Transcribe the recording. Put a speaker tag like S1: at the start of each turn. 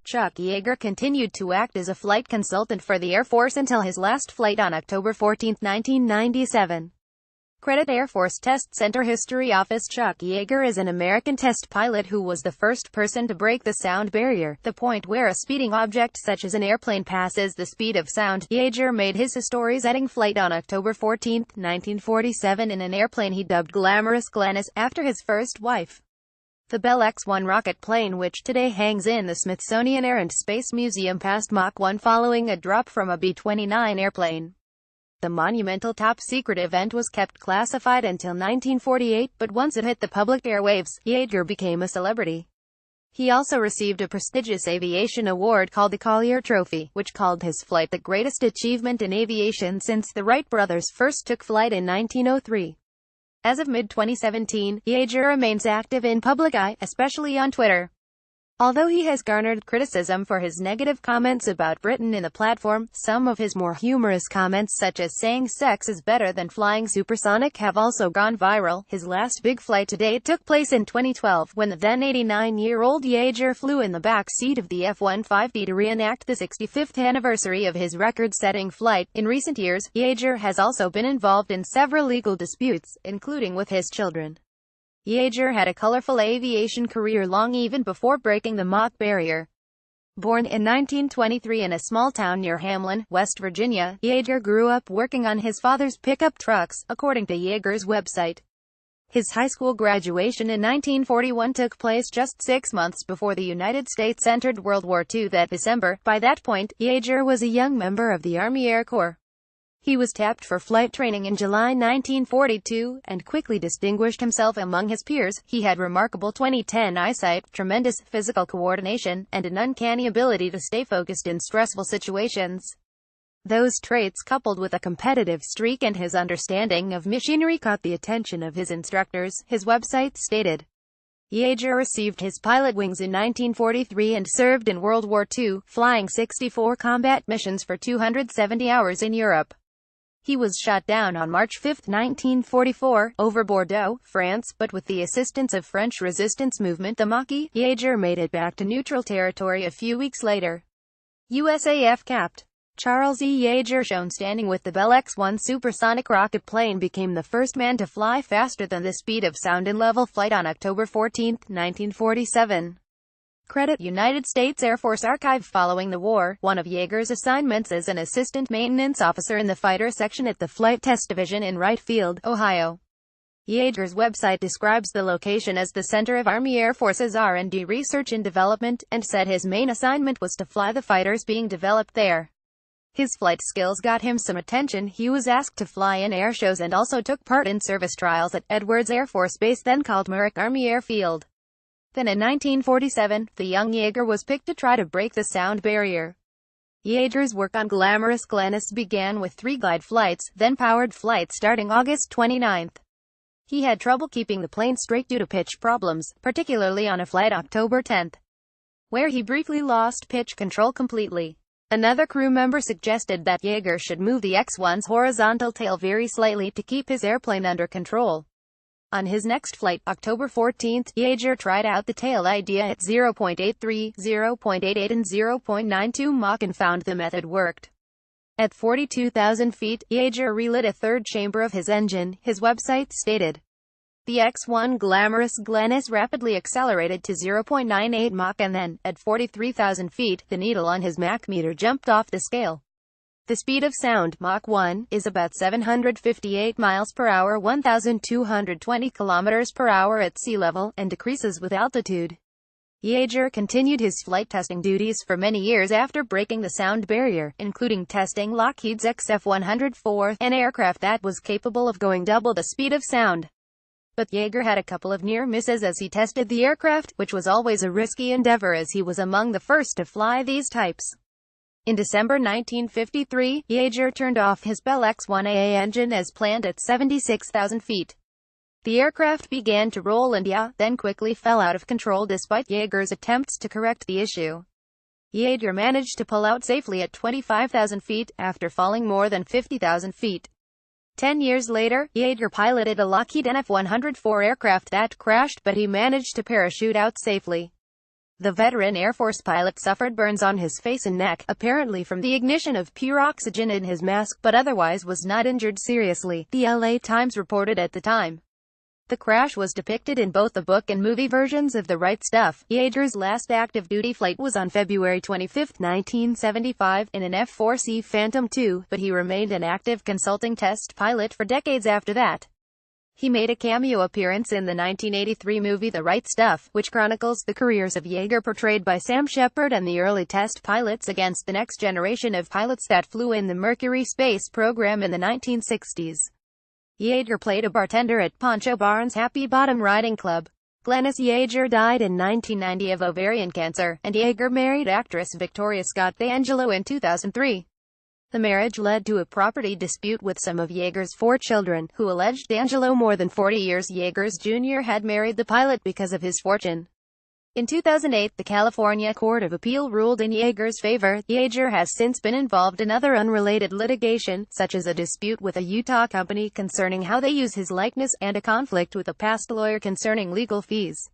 S1: Chuck Yeager continued to act as a flight consultant for the Air Force until his last flight on October 14, 1997. Credit Air Force Test Center History Office. Chuck Yeager is an American test pilot who was the first person to break the sound barrier, the point where a speeding object such as an airplane passes the speed of sound. Yeager made his history-setting flight on October 14, 1947 in an airplane he dubbed Glamorous Glennis, after his first wife. The Bell X-1 rocket plane, which today hangs in the Smithsonian Air and Space Museum, passed Mach 1 following a drop from a B-29 airplane. The monumental top-secret event was kept classified until 1948, but once it hit the public airwaves, Yeager became a celebrity. He also received a prestigious aviation award called the Collier Trophy, which called his flight the greatest achievement in aviation since the Wright brothers first took flight in 1903. As of mid-2017, Yeager remains active in public eye, especially on Twitter. Although he has garnered criticism for his negative comments about Britain in the platform, some of his more humorous comments, such as saying sex is better than flying supersonic, have also gone viral. His last big flight to date took place in 2012, when the then 89-year-old Yeager flew in the back seat of the F-15 to reenact the 65th anniversary of his record-setting flight. In recent years, Yeager has also been involved in several legal disputes, including with his children. Yeager had a colorful aviation career long even before breaking the Mach barrier. Born in 1923 in a small town near Hamlin, West Virginia, Yeager grew up working on his father's pickup trucks, according to Yeager's website. His high school graduation in 1941 took place just 6 months before the United States entered World War II that December. By that point, Yeager was a young member of the Army Air Corps. He was tapped for flight training in July 1942, and quickly distinguished himself among his peers. He had remarkable 20/10 eyesight, tremendous physical coordination, and an uncanny ability to stay focused in stressful situations. Those traits, coupled with a competitive streak and his understanding of machinery, caught the attention of his instructors, his website stated. Yeager received his pilot wings in 1943 and served in World War II, flying 64 combat missions for 270 hours in Europe. He was shot down on March 5, 1944, over Bordeaux, France, but with the assistance of French resistance movement, the Maquis, Yeager made it back to neutral territory a few weeks later. USAF Capt. Charles E. Yeager, shown standing with the Bell X-1 supersonic rocket plane, became the first man to fly faster than the speed of sound in level flight on October 14, 1947. Credit United States Air Force Archive. Following the war, one of Yeager's assignments as an assistant maintenance officer in the fighter section at the Flight Test Division in Wright Field, Ohio. Yeager's website describes the location as the center of Army Air Force's R&D research and development, and said his main assignment was to fly the fighters being developed there. His flight skills got him some attention. He was asked to fly in air shows and also took part in service trials at Edwards Air Force Base, then called Merrick Army Airfield. Then in 1947, the young Yeager was picked to try to break the sound barrier. Yeager's work on Glamorous Glennis began with 3 glide flights, then powered flights starting August 29. He had trouble keeping the plane straight due to pitch problems, particularly on a flight October 10, where he briefly lost pitch control completely. Another crew member suggested that Yeager should move the X-1's horizontal tail very slightly to keep his airplane under control. On his next flight, October 14, Yeager tried out the tail idea at 0.83, 0.88 and 0.92 Mach and found the method worked. At 42,000 feet, Yeager relit a third chamber of his engine, his website stated. The X-1 Glamorous Glennis rapidly accelerated to 0.98 Mach and then, at 43,000 feet, the needle on his Mach meter jumped off the scale. The speed of sound, Mach 1, is about 758 miles per hour, 1,220 kilometers per hour at sea level, and decreases with altitude. Yeager continued his flight testing duties for many years after breaking the sound barrier, including testing Lockheed's XF-104, an aircraft that was capable of going double the speed of sound. But Yeager had a couple of near misses as he tested the aircraft, which was always a risky endeavor as he was among the first to fly these types. In December 1953, Yeager turned off his Bell X-1A engine as planned at 76,000 feet. The aircraft began to roll and then quickly fell out of control despite Yeager's attempts to correct the issue. Yeager managed to pull out safely at 25,000 feet, after falling more than 50,000 feet. 10 years later, Yeager piloted a Lockheed F-104 aircraft that crashed, but he managed to parachute out safely. The veteran Air Force pilot suffered burns on his face and neck, apparently from the ignition of pure oxygen in his mask, but otherwise was not injured seriously, the LA Times reported at the time. The crash was depicted in both the book and movie versions of The Right Stuff. Yeager's last active duty flight was on February 25, 1975, in an F-4C Phantom II, but he remained an active consulting test pilot for decades after that. He made a cameo appearance in the 1983 movie The Right Stuff, which chronicles the careers of Yeager portrayed by Sam Shepard and the early test pilots against the next generation of pilots that flew in the Mercury space program in the 1960s. Yeager played a bartender at Poncho Barnes' Happy Bottom Riding Club. Glennis Yeager died in 1990 of ovarian cancer, and Yeager married actress Victoria Scott D'Angelo in 2003. The marriage led to a property dispute with some of Yeager's 4 children, who alleged D'Angelo more than 40 years Yeager's Jr. had married the pilot because of his fortune. In 2008, the California Court of Appeal ruled in Yeager's favor. Yeager has since been involved in other unrelated litigation, such as a dispute with a Utah company concerning how they use his likeness, and a conflict with a past lawyer concerning legal fees.